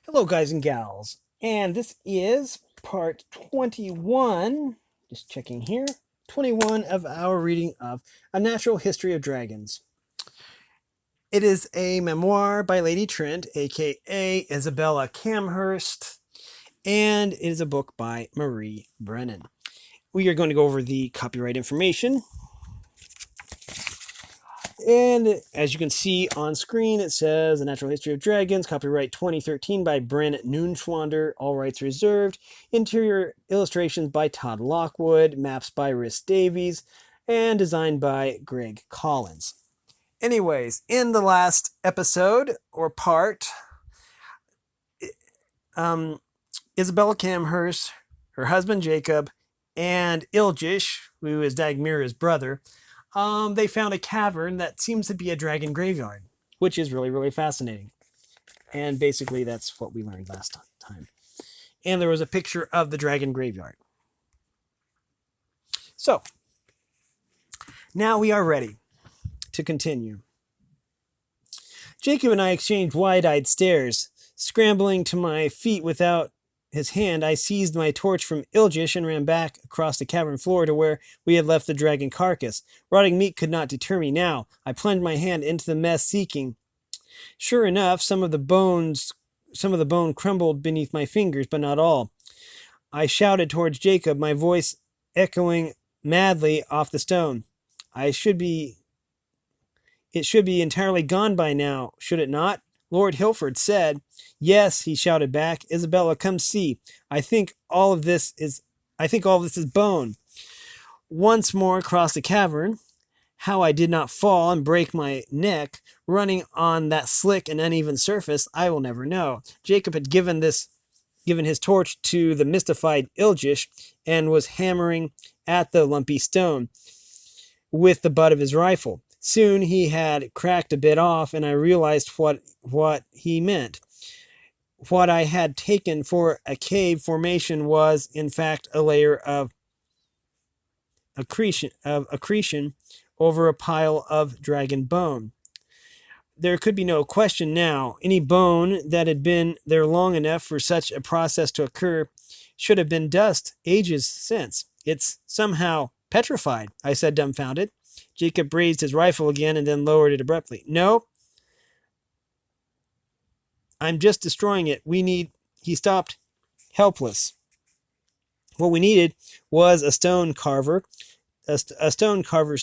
Hello, guys and gals, and this is part 21. Just checking here. 21 of our reading of A Natural History of Dragons. It is a memoir by Lady Trent, aka Isabella Camhurst, and it is a book by Marie Brennan. We are going to go over the copyright information. And as you can see on screen, it says A Natural History of Dragons, copyright 2013 by Brennan Noonschwander, all rights reserved. Interior illustrations by Todd Lockwood, maps by Rhys Davies, and designed by Greg Collins. Anyways, in the last episode or part, Isabella Camhurst, her husband Jacob, and Iljish, who is Dagmira's brother, they found a cavern that seems to be a dragon graveyard, which is really, really fascinating. And basically, that's what we learned last time. And there was a picture of the dragon graveyard. So, now we are ready to continue. Jacob and I exchanged wide-eyed stares. Scrambling to my feet without his hand, I seized my torch from Iljish and ran back across the cavern floor to where we had left the dragon carcass. Rotting meat could not deter me now. I plunged my hand into the mess, seeking. Sure enough, some of the bone crumbled beneath my fingers, but not all. I shouted towards Jacob, my voice echoing madly off the stone. It should be entirely gone by now, should it not? Lord Hilford said. Yes, he shouted back. Isabella, come see. I think all of this is bone. Once more across the cavern. How I did not fall and break my neck running on that slick and uneven surface, I will never know. Jacob had given his torch to the mystified Iljish and was hammering at the lumpy stone with the butt of his rifle. Soon he had cracked a bit off, and I realized what he meant. What I had taken for a cave formation was, in fact, a layer of accretion over a pile of dragon bone. There could be no question now. Any bone that had been there long enough for such a process to occur should have been dust ages since. It's somehow petrified, I said, dumbfounded. Jacob raised his rifle again and then lowered it abruptly. No, I'm just destroying it. He stopped, helpless. What we needed was a stone carver's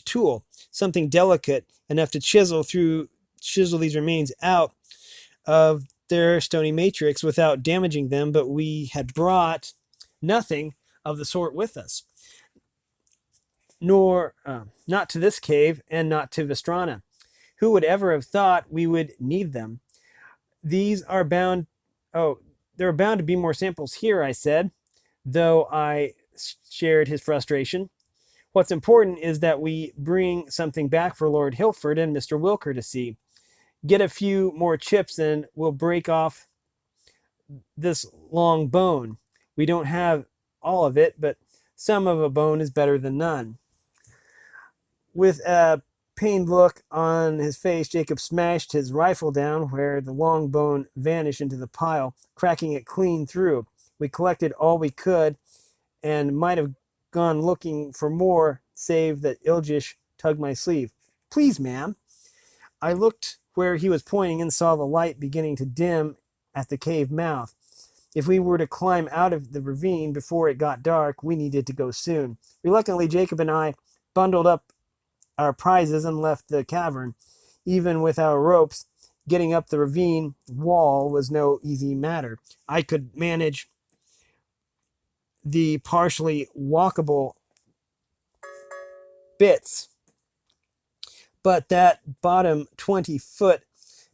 tool, something delicate enough to chisel these remains out of their stony matrix without damaging them, but we had brought nothing of the sort with us. Nor, not to this cave, and not to Vestrana. Who would ever have thought we would need them? There are bound to be more samples here, I said, though I shared his frustration. What's important is that we bring something back for Lord Hilford and Mr. Wilker to see. Get a few more chips and we'll break off this long bone. We don't have all of it, but some of a bone is better than none. With a pained look on his face, Jacob smashed his rifle down where the long bone vanished into the pile, cracking it clean through. We collected all we could and might have gone looking for more, save that Iljish tugged my sleeve. Please, ma'am. I looked where he was pointing and saw the light beginning to dim at the cave mouth. If we were to climb out of the ravine before it got dark, we needed to go soon. Reluctantly, Jacob and I bundled up our prizes and left the cavern. Even with our ropes, getting up the ravine wall was no easy matter. I could manage the partially walkable bits, but that bottom 20-foot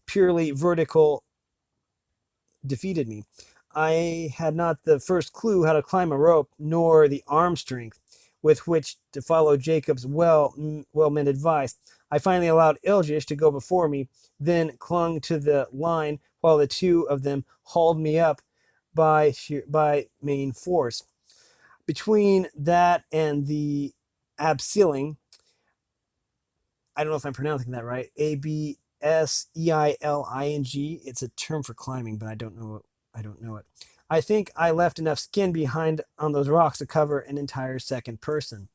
purely vertical defeated me. I had not the first clue how to climb a rope, nor the arm strength with which to follow Jacob's well-meant advice. I finally allowed Iljish to go before me, then clung to the line while the two of them hauled me up by main force. Between that and the abseiling, I don't know if I'm pronouncing that right, Abseiling. It's a term for climbing, but I don't know I don't know it. I think I left enough skin behind on those rocks to cover an entire second person.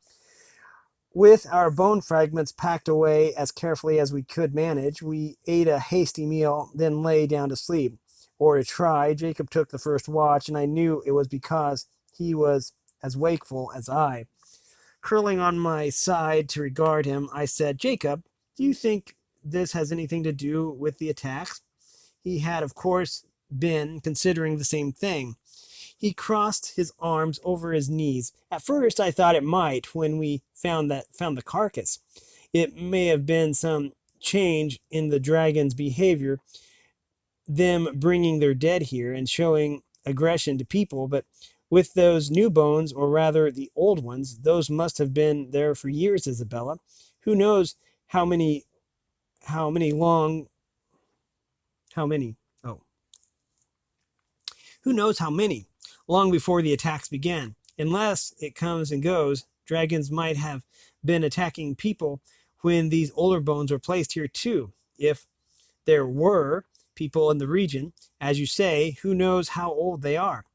With our bone fragments packed away as carefully as we could manage, we ate a hasty meal, then lay down to sleep. Or to try. Jacob took the first watch, and I knew it was because he was as wakeful as I. Curling on my side to regard him, I said, Jacob, do you think this has anything to do with the attacks? He had, of course, been considering the same thing. He crossed his arms over his knees. At first I thought it might when we found the carcass. It may have been some change in the dragon's behavior, them bringing their dead here and showing aggression to people, but with those new bones, or rather the old ones, those must have been there for years, Isabella. Who knows how many how many long how many oh who knows how many long before the attacks began. Unless it comes and goes, dragons might have been attacking people when these older bones were placed here too. If there were people in the region, as you say, who knows how old they are.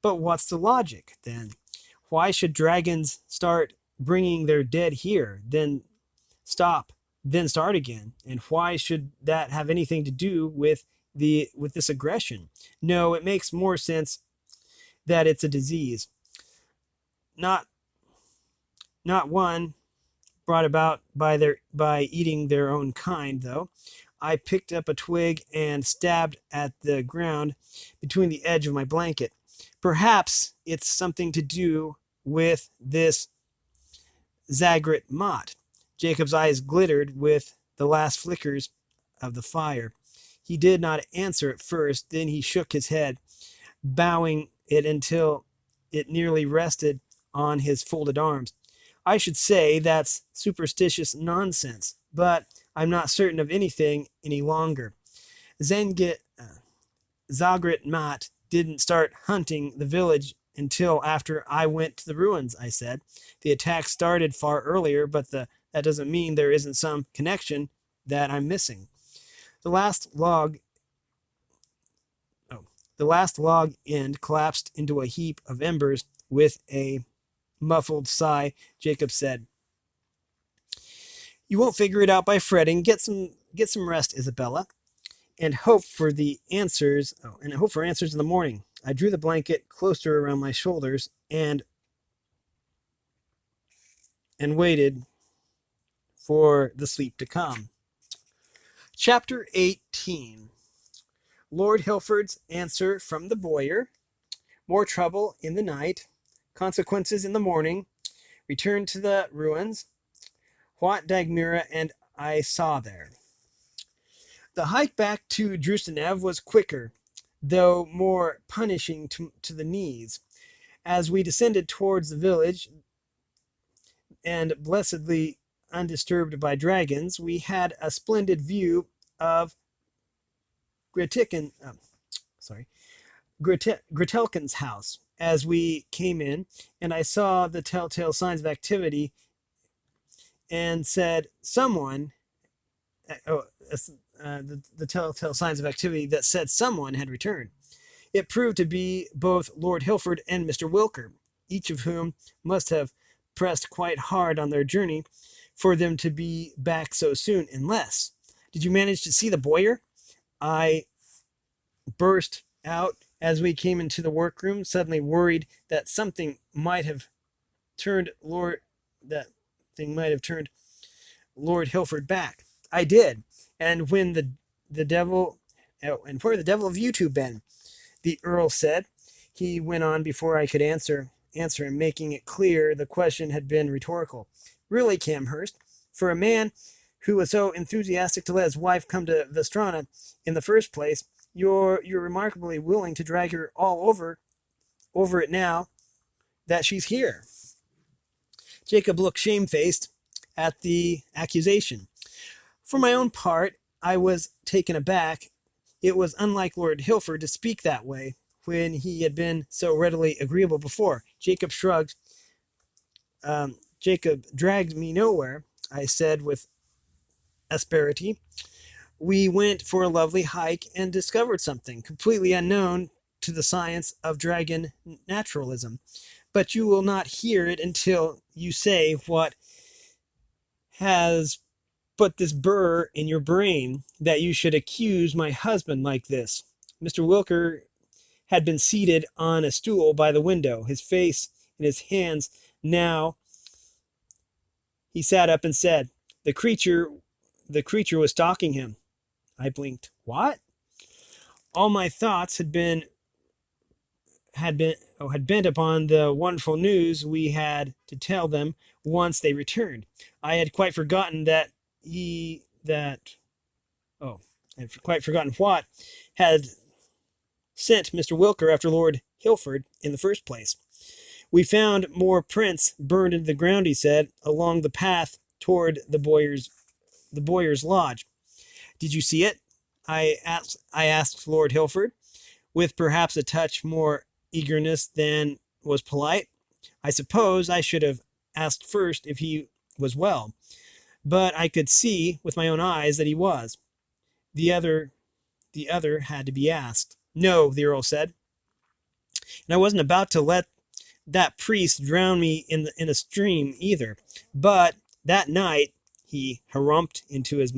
But what's the logic, then? Why should dragons start bringing their dead here, then start again? And why should that have anything to do with this aggression? No, it makes more sense that it's a disease, not one brought about by eating their own kind, though. I picked up a twig and stabbed at the ground between the edge of my blanket. Perhaps it's something to do with this Zagret Mott. Jacob's eyes glittered with the last flickers of the fire. He did not answer at first, then he shook his head, bowing it until it nearly rested on his folded arms. I should say that's superstitious nonsense, but I'm not certain of anything any longer. Zagret Mat didn't start hunting the village until after I went to the ruins, I said. The attack started far earlier, but that doesn't mean there isn't some connection that I'm missing. The last log end collapsed into a heap of embers. With a muffled sigh, Jacob said, You won't figure it out by fretting. Get some rest, Isabella, and hope for answers in the morning. I drew the blanket closer around my shoulders and waited for the sleep to come. Chapter 18. Lord Hilford's answer from the bowyer. More trouble in the night. Consequences in the morning. Return to the ruins. What Dagmira and I saw there. The hike back to Drustanev was quicker, though more punishing to the knees. As we descended towards the village, and blessedly undisturbed by dragons, we had a splendid view of Gretelkin's house as we came in, and I saw the telltale signs of activity and said someone, the telltale signs of activity that said someone had returned. It proved to be both Lord Hilford and Mr. Wilker, each of whom must have pressed quite hard on their journey for them to be back so soon, unless... Did you manage to see the bowyer? I burst out as we came into the workroom, suddenly worried that something might have turned Lord Hilford back. I did, and when the devil have you two been? The Earl said. He went on before I could answer him, making it clear the question had been rhetorical. Really, Camhurst, for a man who was so enthusiastic to let his wife come to Vestrana in the first place, you're remarkably willing to drag her all over it now that she's here. Jacob looked shamefaced at the accusation. For my own part, I was taken aback. It was unlike Lord Hilford to speak that way when he had been so readily agreeable before. Jacob shrugged. Jacob dragged me nowhere, I said with asperity. We went for a lovely hike and discovered something completely unknown to the science of dragon naturalism, but you will not hear it until you say what has put this burr in your brain that you should accuse my husband like this. Mr. Wilker had been seated on a stool by the window, his face in his hands. Now he sat up and said, the creature was stalking him. I blinked. What? All my thoughts had bent upon the wonderful news we had to tell them once they returned. I had quite forgotten I had quite forgotten what had sent Mr. Wilker after Lord Hilford in the first place. We found more prints burned into the ground, he said, along the path toward the Boyer's lodge. Did you see it? I asked Lord Hilford, with perhaps a touch more eagerness than was polite. I suppose I should have asked first if he was well, but I could see with my own eyes that he was. The other had to be asked. No, the Earl said, and I wasn't about to let that priest drown me in a stream either. But that night, he harumphed into his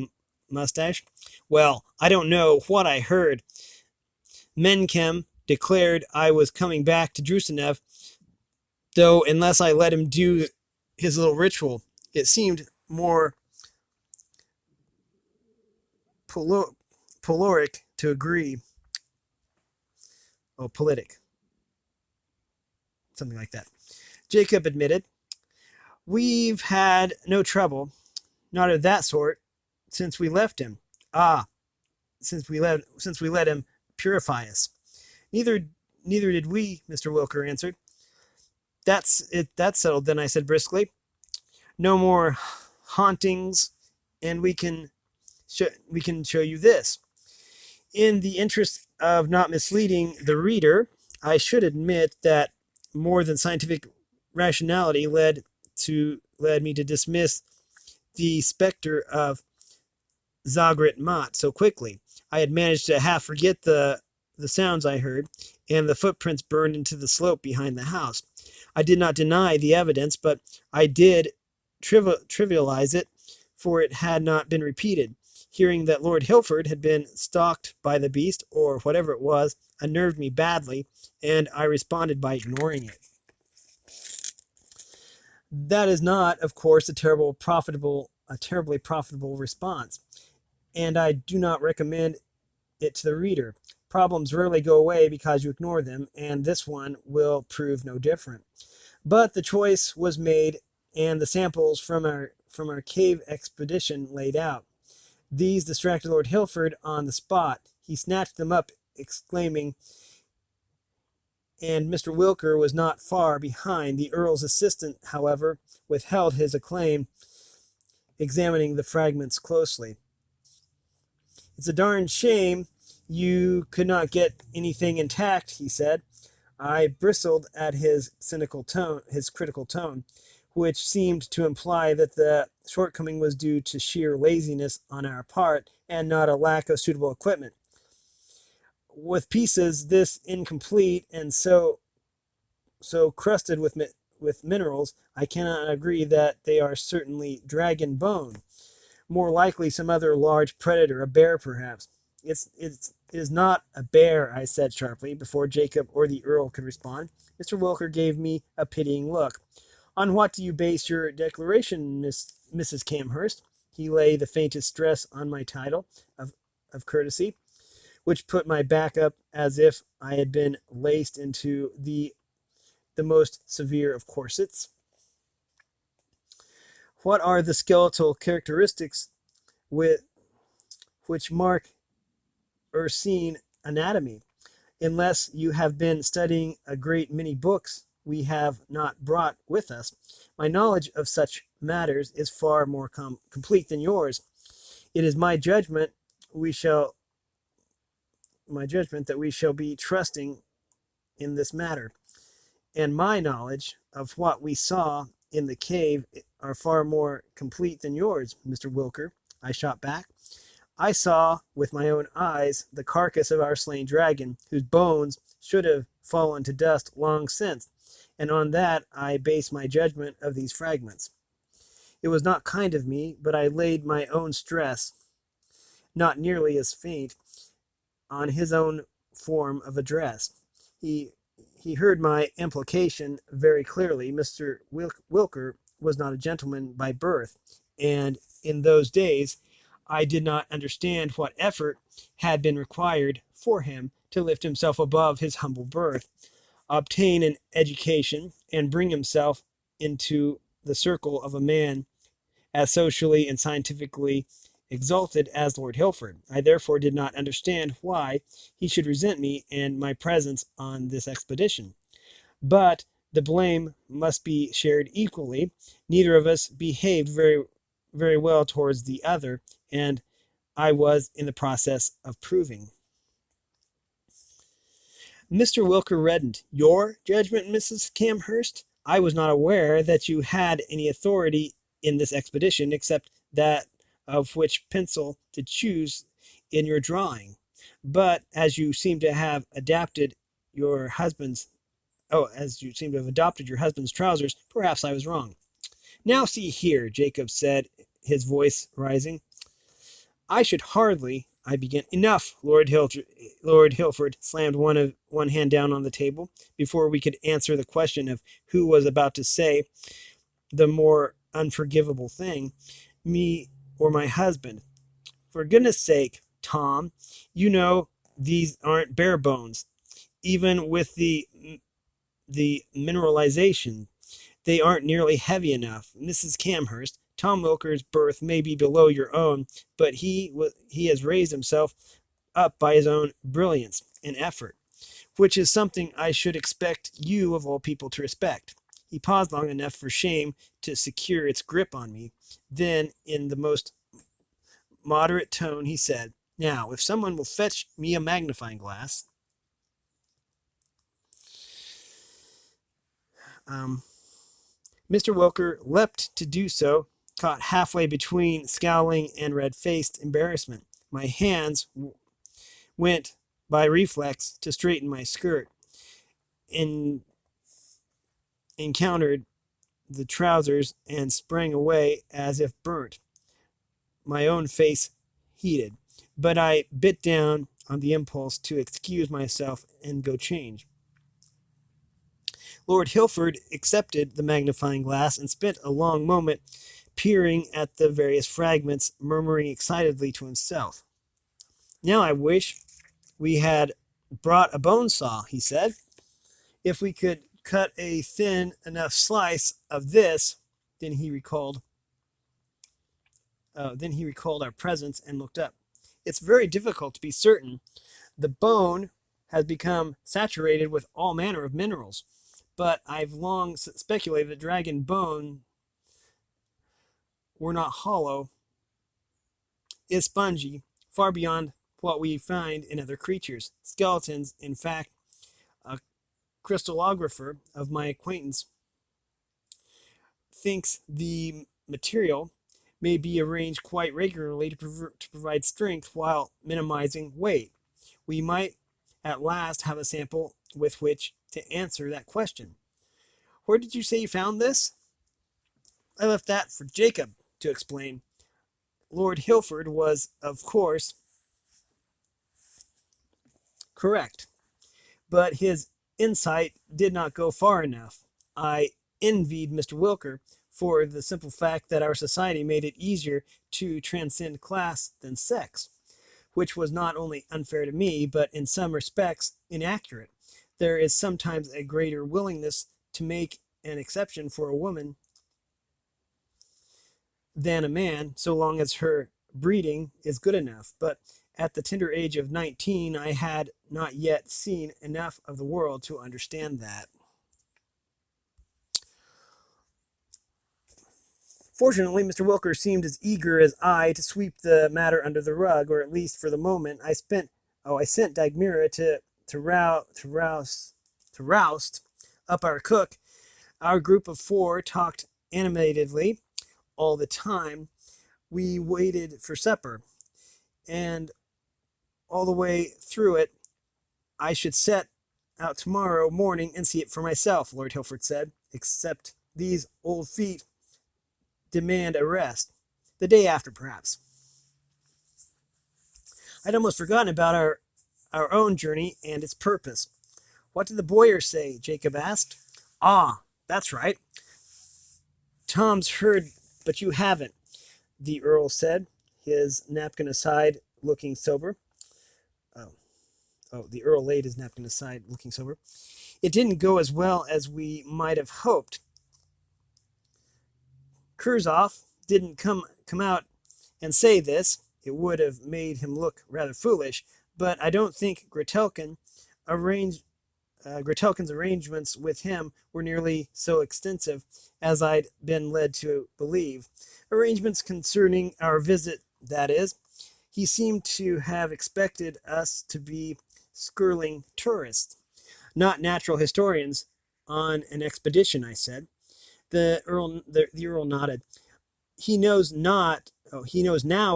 mustache. Well, I don't know what I heard. Menkem declared I was coming back to Drusenev, though unless I let him do his little ritual, it seemed more poloric to agree. Oh, politic. Something like that. Jacob admitted, we've had no trouble, not of that sort, since we left him. Since we let him purify us. Neither did we, Mr. Wilker answered. That's settled then, I said briskly. No more hauntings, and we can show you this. In the interest of not misleading the reader, I should admit that more than scientific rationality led me to dismiss the specter of Zagret Mott so quickly. I had managed to half forget the sounds I heard, and the footprints burned into the slope behind the house. I did not deny the evidence, but I did trivialize it, for it had not been repeated. Hearing that Lord Hilford had been stalked by the beast, or whatever it was, unnerved me badly, and I responded by ignoring it. That is not, of course, a terribly profitable response, and I do not recommend it to the reader. Problems rarely go away because you ignore them, and this one will prove no different. But the choice was made, and the samples from our cave expedition laid out. These distracted Lord Hilford on the spot. He snatched them up, exclaiming, and Mr. Wilker was not far behind. The Earl's assistant, however, withheld his acclaim, examining the fragments closely. It's a darn shame you could not get anything intact, he said. I bristled at his critical tone, which seemed to imply that the shortcoming was due to sheer laziness on our part and not a lack of suitable equipment. With pieces this incomplete and so crusted with minerals, I cannot agree that they are certainly dragon bone. More likely some other large predator, a bear perhaps. It is not a bear, I said sharply, before Jacob or the Earl could respond. Mr. Wilker gave me a pitying look. On what do you base your declaration, Mrs. Camhurst? He laid the faintest stress on my title of courtesy, which put my back up as if I had been laced into the most severe of corsets. What are the skeletal characteristics which mark Ursine anatomy? Unless you have been studying a great many books we have not brought with us, my knowledge of such matters is far more complete than yours. It is my judgment that we shall be trusting in this matter, and my knowledge of what we saw in the cave are far more complete than yours, Mr. Wilker. I shot back. I saw with my own eyes the carcass of our slain dragon, whose bones should have fallen to dust long since, and on that I base my judgment of these fragments. It was not kind of me, but I laid my own stress, not nearly as faint, on his own form of address. He he heard my implication very clearly. Mr. Wilker was not a gentleman by birth, and in those days I did not understand what effort had been required for him to lift himself above his humble birth, obtain an education, and bring himself into the circle of a man as socially and scientifically exalted as Lord Hilford. I therefore did not understand why he should resent me and my presence on this expedition. But the blame must be shared equally. Neither of us behaved very well towards the other, and I was in the process of proving. Mr. Wilker reddened. Your judgment, Mrs. Camhurst? I was not aware that you had any authority in this expedition except that of which pencil to choose in your drawing. But as you seem to have adapted your husband's as you seem to have adopted your husband's trousers, perhaps I was wrong. Now see here, Jacob said, his voice rising. I should hardly, I began. Enough, Lord Hilford slammed one hand down on the table before we could answer the question of who was about to say the more unforgivable thing, me or my husband. For goodness sake, Tom, you know these aren't bare bones. Even with the mineralization, they aren't nearly heavy enough. Mrs. Camhurst, Tom Wilker's birth may be below your own, but he has raised himself up by his own brilliance and effort, which is something I should expect you of all people to respect. He paused long enough for shame to secure its grip on me. Then, in the most moderate tone, he said, Now, if someone will fetch me a magnifying glass. Mr. Wilker leapt to do so, caught halfway between scowling and red-faced embarrassment. My hands went by reflex to straighten my skirt, and encountered the trousers and sprang away as if burnt. My own face heated, but I bit down on the impulse to excuse myself and go change. Lord Hilford accepted the magnifying glass and spent a long moment peering at the various fragments, murmuring excitedly to himself. Now I wish we had brought a bone saw, he said. If we could cut a thin enough slice of this, then he recalled our presence and looked up. It's very difficult to be certain. The bone has become saturated with all manner of minerals, but I've long speculated that dragon bone were not hollow, is spongy, far beyond what we find in other creatures. Skeletons, in fact, a crystallographer of my acquaintance thinks the material may be arranged quite regularly to provide strength while minimizing weight. We might at last have a sample with which to answer that question. Where did you say you found this? I left that for Jacob to explain. Lord Hilford was, of course, correct, but his insight did not go far enough. I envied Mr. Wilker for the simple fact that our society made it easier to transcend class than sex, which was not only unfair to me, but in some respects inaccurate. There is sometimes a greater willingness to make an exception for a woman than a man, so long as her breeding is good enough. But at the tender age of 19, I had not yet seen enough of the world to understand that. Fortunately, Mr. Wilker seemed as eager as I to sweep the matter under the rug, or at least for the moment. I sent Dagmira to roust up our cook. Our group of four talked animatedly all the time we waited for supper. and all the way through it, I should set out tomorrow morning and see it for myself, Lord Hilford said, except these old feet demand a rest. The day after, perhaps. I'd almost forgotten about our own journey and its purpose. What did the Bowyer say? Jacob asked. Ah, that's right. Tom's heard, but you haven't, the Earl said, his napkin aside, looking sober. The Earl laid his napkin aside, looking sober. It didn't go as well as we might have hoped. Kurzov didn't come out and say this. It would have made him look rather foolish, but I don't think Gretelkin's arrangements with him were nearly so extensive as I'd been led to believe. Arrangements concerning our visit, that is. He seemed to have expected us to be skirling tourists, not natural historians on an expedition, I said. The Earl nodded. He knows now,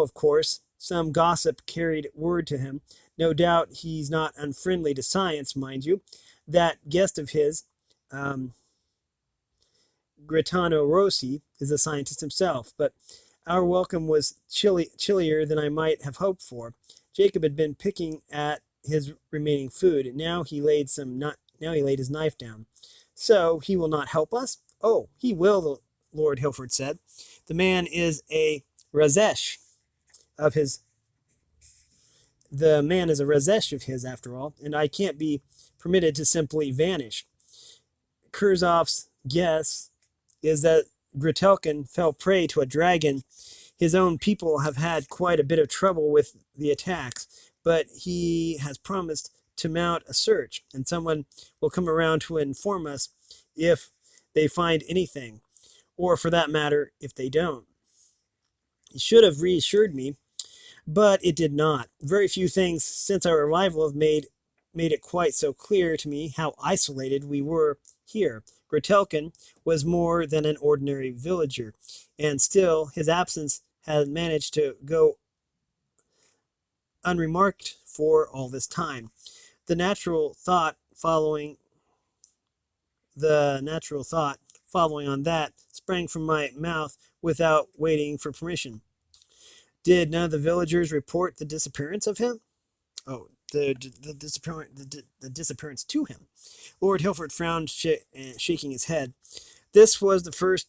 of course. Some gossip carried word to him. No doubt he's not unfriendly to science, mind you. That guest of his, Gaetano Rossi, is a scientist himself, but our welcome was chillier than I might have hoped for. Jacob had been picking at his remaining food. Now he laid his knife down. So he will not help us? Oh, he will, Lord Hilford said. The man is a Razesh of his. The man is a Razesh of his, after all, and I can't be permitted to simply vanish. Kurzov's guess is that Gretelkin fell prey to a dragon. His own people have had quite a bit of trouble with the attacks, but he has promised to mount a search, and someone will come around to inform us if they find anything, or for that matter, if they don't. It should have reassured me, but it did not. Very few things since our arrival have made it quite so clear to me how isolated we were here. Gretelkin was more than an ordinary villager, and still his absence had managed to go unremarked for all this time. The natural thought following on that sprang from my mouth without waiting for permission. Did none of the villagers report the disappearance of him? Oh, the disappearance to him. Lord Hilford frowned, shaking his head. This was the first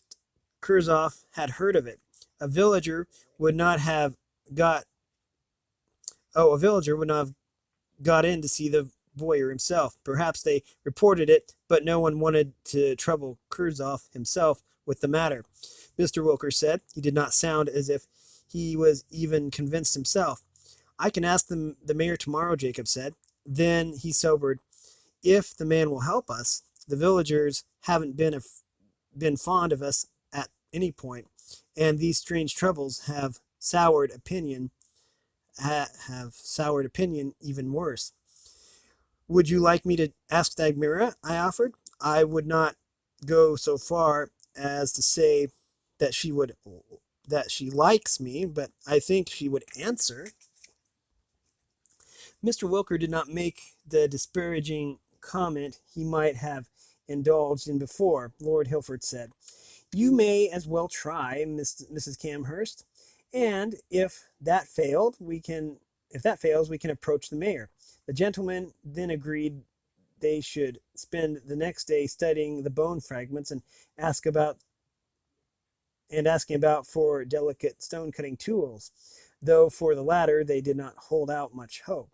Kurzov had heard of it. A villager would not have got in to see the Bowyer himself. Perhaps they reported it, but no one wanted to trouble Kurzov himself with the matter. Mr. Wilker said. He did not sound as if he was even convinced himself. I can ask the mayor tomorrow, Jacob said. Then he sobered. If the man will help us, the villagers haven't been fond of us at any point, and these strange troubles have soured opinion even worse. Would you like me to ask Dagmira? I offered. I would not go so far as to say that she likes me, but I think she would answer. Mr. Wilker did not make the disparaging comment he might have indulged in before. Lord Hilford said, "You may as well try, Mrs. Camhurst, and if that fails, we can approach the mayor." The gentlemen then agreed they should spend the next day studying the bone fragments and asking about for delicate stone-cutting tools, though for the latter they did not hold out much hope.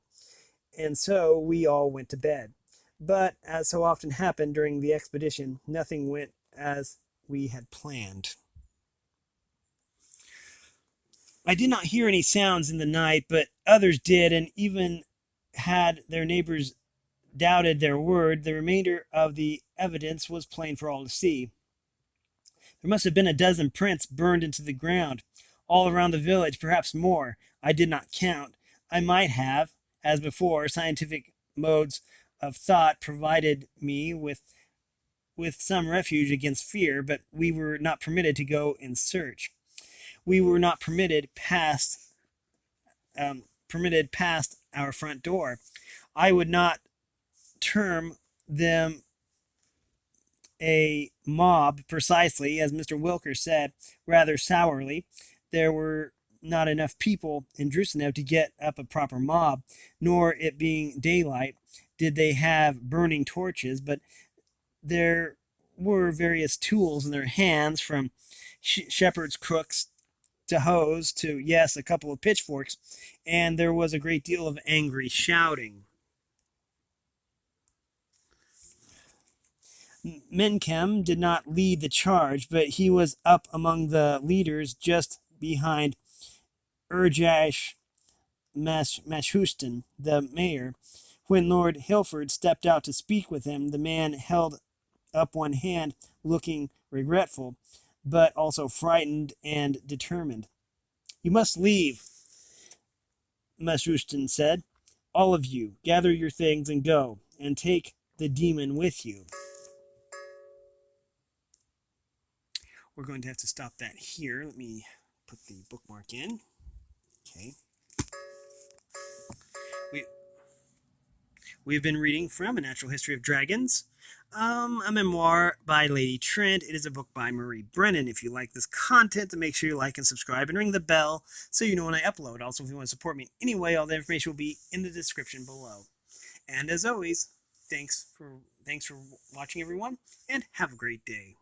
And so we all went to bed. But, as so often happened during the expedition, nothing went as we had planned. I did not hear any sounds in the night, but others did, and even had their neighbors doubted their word, the remainder of the evidence was plain for all to see. There must have been a dozen prints burned into the ground, all around the village, perhaps more. I did not count. I might have, as before, scientific modes of thought provided me with some refuge against fear, but we were not permitted to go in search. We were not permitted past permitted past our front door. I would not term them a mob precisely, as Mr. Wilkers said rather sourly. There were not enough people in Jerusalem to get up a proper mob, nor it being daylight did they have burning torches, but there were various tools in their hands, from shepherd's crooks to hoes to, yes, a couple of pitchforks, and there was a great deal of angry shouting. Menchem did not lead the charge, but he was up among the leaders just behind Urjash Mashuston, the mayor. When Lord Hilford stepped out to speak with him, the man held up one hand, looking regretful, but also frightened and determined. "You must leave," Mashuston said. "All of you, gather your things and go, and take the demon with you." We're going to have to stop that here. Let me put the bookmark in. Okay. We've been reading from A Natural History of Dragons, a memoir by Lady Trent. It is a book by Marie Brennan. If you like this content, then make sure you like and subscribe and ring the bell so you know when I upload. Also, if you want to support me in any way, all the information will be in the description below. And as always, thanks for watching, everyone, and have a great day.